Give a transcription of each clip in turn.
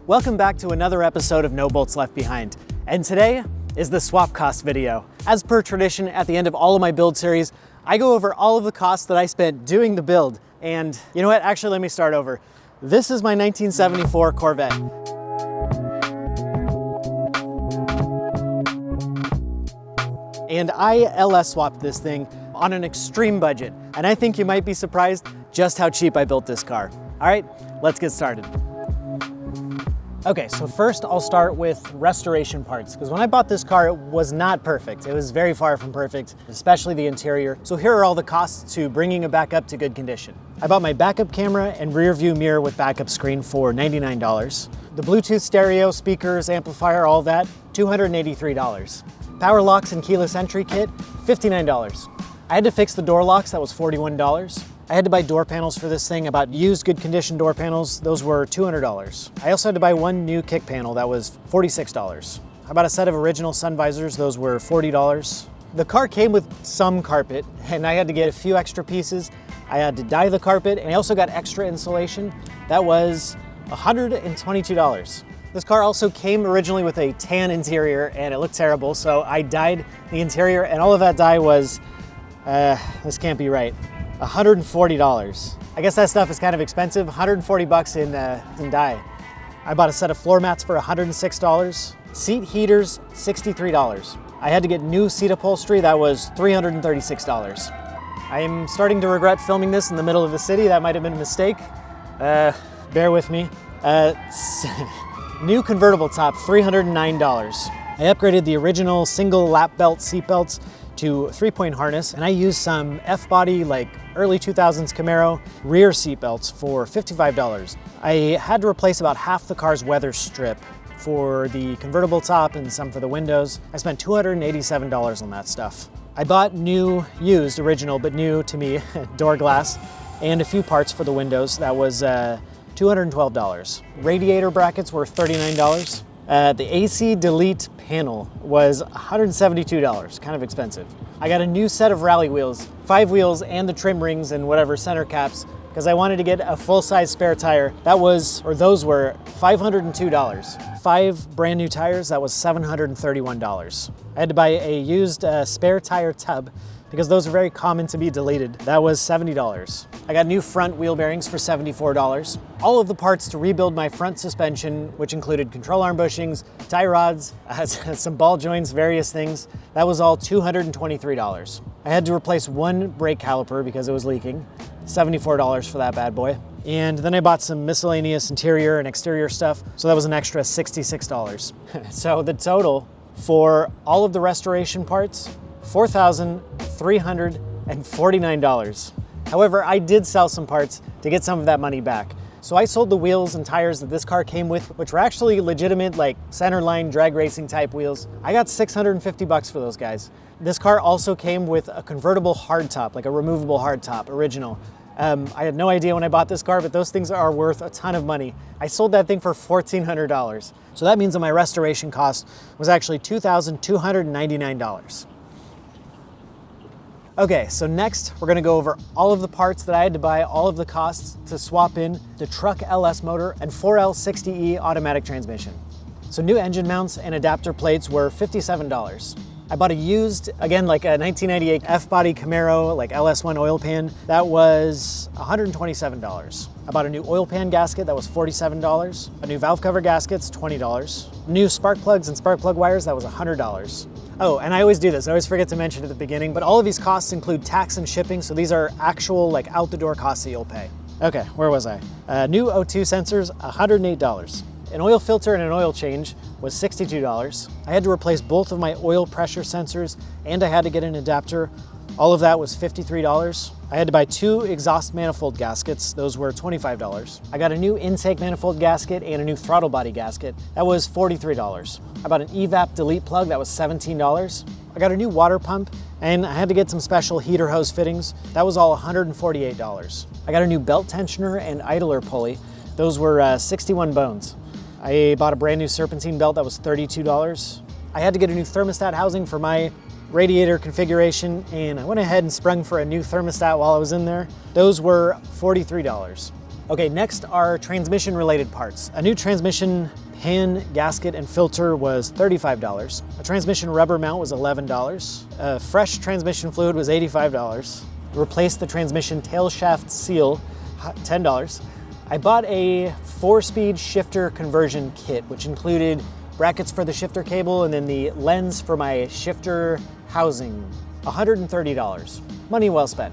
Welcome back to another episode of No Bolts Left Behind. And today is the swap cost video. As per tradition, at the end of all of my build series, I go over all of the costs that I spent doing the build. And you know what? Actually, let me start over. This is my 1974 Corvette. And I LS swapped this thing on an extreme budget. And I think you might be surprised just how cheap I built this car. All right, let's get started. Okay, so first I'll start with restoration parts, because when I bought this car, it was not perfect. It was very far from perfect, especially the interior. So here are all the costs to bringing it back up to good condition. I bought my backup camera and rear view mirror with backup screen for $99. The Bluetooth stereo, speakers, amplifier, all that, $283. Power locks and keyless entry kit, $59. I had to fix the door locks, that was $41. I had to buy door panels for this thing. I bought used good condition door panels. Those were $200. I also had to buy one new kick panel. That was $46. I bought a set of original sun visors. Those were $40. The car came with some carpet and I had to get a few extra pieces. I had to dye the carpet and I also got extra insulation. That was $122. This car also came originally with a tan interior and it looked terrible. So I dyed the interior and all of that dye was, this can't be right. $140. I guess that stuff is kind of expensive. 140 bucks in dye. I bought a set of floor mats for $106. Seat heaters, $63. I had to get new seat upholstery. That was $336. I am starting to regret filming this in the middle of the city. That might have been a mistake. Bear with me. New convertible top, $309. I upgraded the original single lap belt seat belts to 3-point harness, and I used some F-body, like early 2000s Camaro rear seat belts for $55. I had to replace about half the car's weather strip for the convertible top and some for the windows. I spent $287 on that stuff. I bought used, original, but new to me, door glass and a few parts for the windows. That was $212. Radiator brackets were $39. The AC delete panel was $172, kind of expensive. I got a new set of rally wheels, 5 wheels and the trim rings and whatever center caps, because I wanted to get a full-size spare tire. Those were $502. 5 brand new tires, that was $731. I had to buy a used spare tire tub because those are very common to be deleted. That was $70. I got new front wheel bearings for $74. All of the parts to rebuild my front suspension, which included control arm bushings, tie rods, some ball joints, various things. That was all $223. I had to replace one brake caliper because it was leaking. $74 for that bad boy. And then I bought some miscellaneous interior and exterior stuff, so that was an extra $66. So the total for all of the restoration parts, $4,349. However, I did sell some parts to get some of that money back. So I sold the wheels and tires that this car came with, which were actually legitimate, like center line drag racing type wheels. I got 650 bucks for those guys. This car also came with a convertible hardtop, like a removable hardtop, original. I had no idea when I bought this car, but those things are worth a ton of money. I sold that thing for $1,400. So that means that my restoration cost was actually $2,299. Okay, so next we're gonna go over all of the parts that I had to buy, all of the costs to swap in the truck LS motor and 4L60E automatic transmission. So new engine mounts and adapter plates were $57. I bought a used, again, like a 1998 F-body Camaro, like LS1 oil pan. That was $127. I bought a new oil pan gasket. That was $47. A new valve cover gaskets, $20. New spark plugs and spark plug wires. That was $100. Oh, and I always do this. I always forget to mention at the beginning, but all of these costs include tax and shipping. So these are actual, like, out the door costs that you'll pay. Okay, where was I? New O2 sensors, $108. An oil filter and an oil change was $62. I had to replace both of my oil pressure sensors and I had to get an adapter. All of that was $53. I had to buy 2 exhaust manifold gaskets. Those were $25. I got a new intake manifold gasket and a new throttle body gasket. That was $43. I bought an evap delete plug. That was $17. I got a new water pump and I had to get some special heater hose fittings. That was all $148. I got a new belt tensioner and idler pulley. Those were 61 bones. I bought a brand new serpentine belt that was $32. I had to get a new thermostat housing for my radiator configuration, and I went ahead and sprung for a new thermostat while I was in there. Those were $43. Okay, next are transmission related parts. A new transmission pan, gasket, and filter was $35. A transmission rubber mount was $11. A fresh transmission fluid was $85. Replaced the transmission tail shaft seal, $10. I bought a 4-speed shifter conversion kit, which included brackets for the shifter cable and then the lens for my shifter housing, $130. Money well spent.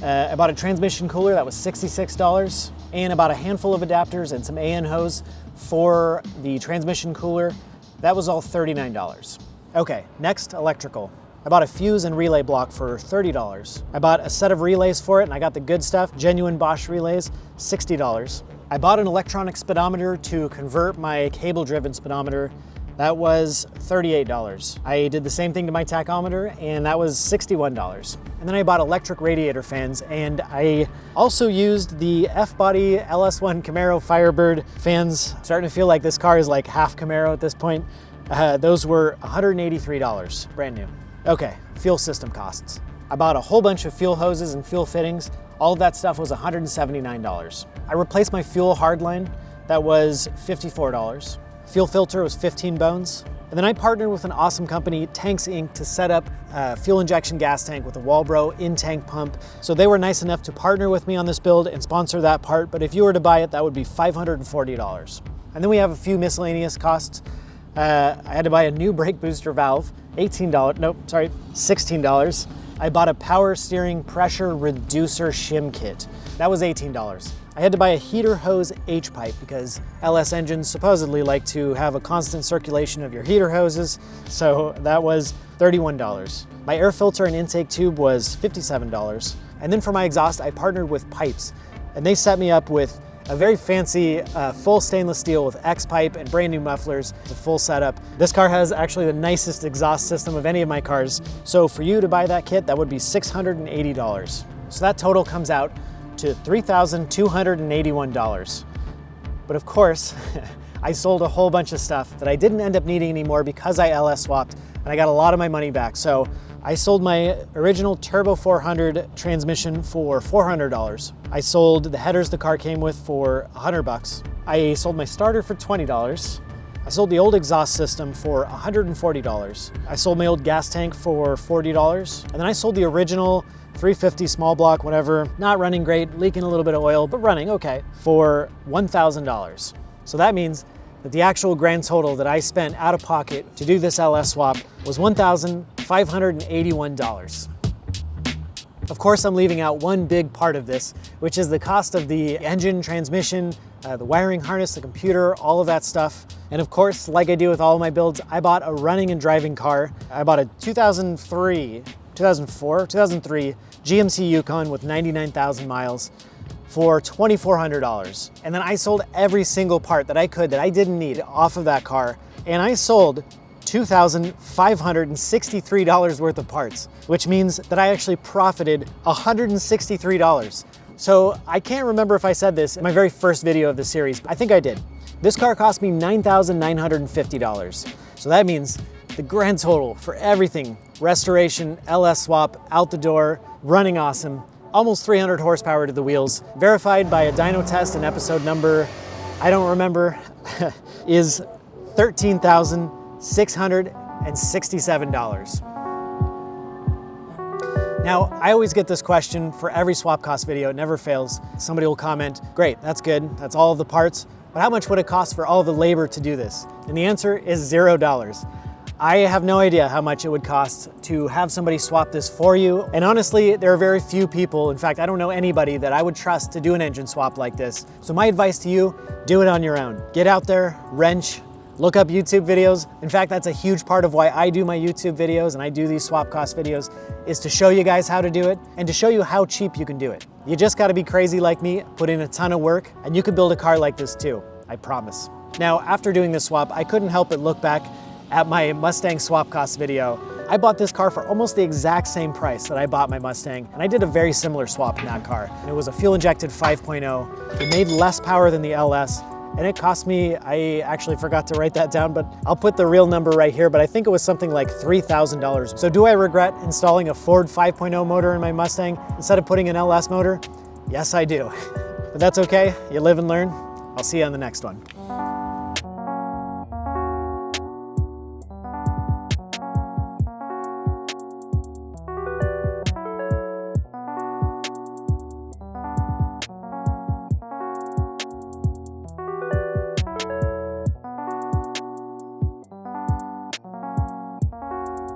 I bought a transmission cooler that was $66, and about a handful of adapters and some AN hose for the transmission cooler. That was all $39. Okay, next, electrical. I bought a fuse and relay block for $30. I bought a set of relays for it, and I got the good stuff, genuine Bosch relays, $60. I bought an electronic speedometer to convert my cable-driven speedometer. That was $38. I did the same thing to my tachometer, and that was $61. And then I bought electric radiator fans, and I also used the F-Body LS1 Camaro Firebird fans. Starting to feel like this car is like half Camaro at this point. Those were $183, brand new. Okay, fuel system costs. I bought a whole bunch of fuel hoses and fuel fittings. All of that stuff was $179. I replaced my fuel hardline. That was $54. Fuel filter was 15 bones. And then I partnered with an awesome company, Tanks Inc., to set up a fuel injection gas tank with a Walbro in-tank pump. So they were nice enough to partner with me on this build and sponsor that part, but if you were to buy it, that would be $540. And then we have a few miscellaneous costs. I had to buy a new brake booster valve, $16. I bought a power steering pressure reducer shim kit. That was $18. I had to buy a heater hose H-pipe because LS engines supposedly like to have a constant circulation of your heater hoses, so that was $31. My air filter and intake tube was $57. And then for my exhaust, I partnered with Pipes, and they set me up with a very fancy full stainless steel with X-pipe and brand new mufflers, the full setup. This car has actually the nicest exhaust system of any of my cars. So for you to buy that kit, that would be $680. So that total comes out to $3,281. But of course, I sold a whole bunch of stuff that I didn't end up needing anymore because I LS swapped, and I got a lot of my money back. So I sold my original Turbo 400 transmission for $400. I sold the headers the car came with for $100. I sold my starter for $20. I sold the old exhaust system for $140. I sold my old gas tank for $40. And then I sold the original 350 small block, whatever, not running great, leaking a little bit of oil, but running okay, for $1,000. So that means that the actual grand total that I spent out of pocket to do this LS swap was $1,581. Of course, I'm leaving out one big part of this, which is the cost of the engine, transmission, the wiring harness, the computer, all of that stuff. And of course, like I do with all of my builds, I bought a running and driving car. I bought a 2003 GMC Yukon with 99,000 miles for $2,400. And then I sold every single part that I could that I didn't need off of that car. And I sold $2,563 worth of parts, which means that I actually profited $163. So I can't remember if I said this in my very first video of the series. I think I did. This car cost me $9,950. So that means the grand total for everything, restoration, LS swap, out the door, running awesome, almost 300 horsepower to the wheels, verified by a dyno test and episode number, I don't remember, is $13,667. Now, I always get this question for every swap cost video, it never fails. Somebody will comment, great, that's good, that's all of the parts, but how much would it cost for all the labor to do this? And the answer is $0. I have no idea how much it would cost to have somebody swap this for you. And honestly, there are very few people, in fact, I don't know anybody that I would trust to do an engine swap like this. So my advice to you, do it on your own. Get out there, wrench, look up YouTube videos. In fact, that's a huge part of why I do my YouTube videos and I do these swap cost videos, is to show you guys how to do it and to show you how cheap you can do it. You just gotta be crazy like me, put in a ton of work, and you can build a car like this too, I promise. Now, after doing this swap, I couldn't help but look back at my Mustang swap cost video. I bought this car for almost the exact same price that I bought my Mustang, and I did a very similar swap in that car. And it was a fuel-injected 5.0. It made less power than the LS, and it cost me, I actually forgot to write that down, but I'll put the real number right here, but I think it was something like $3,000. So do I regret installing a Ford 5.0 motor in my Mustang instead of putting an LS motor? Yes, I do. But that's okay, you live and learn. I'll see you on the next one.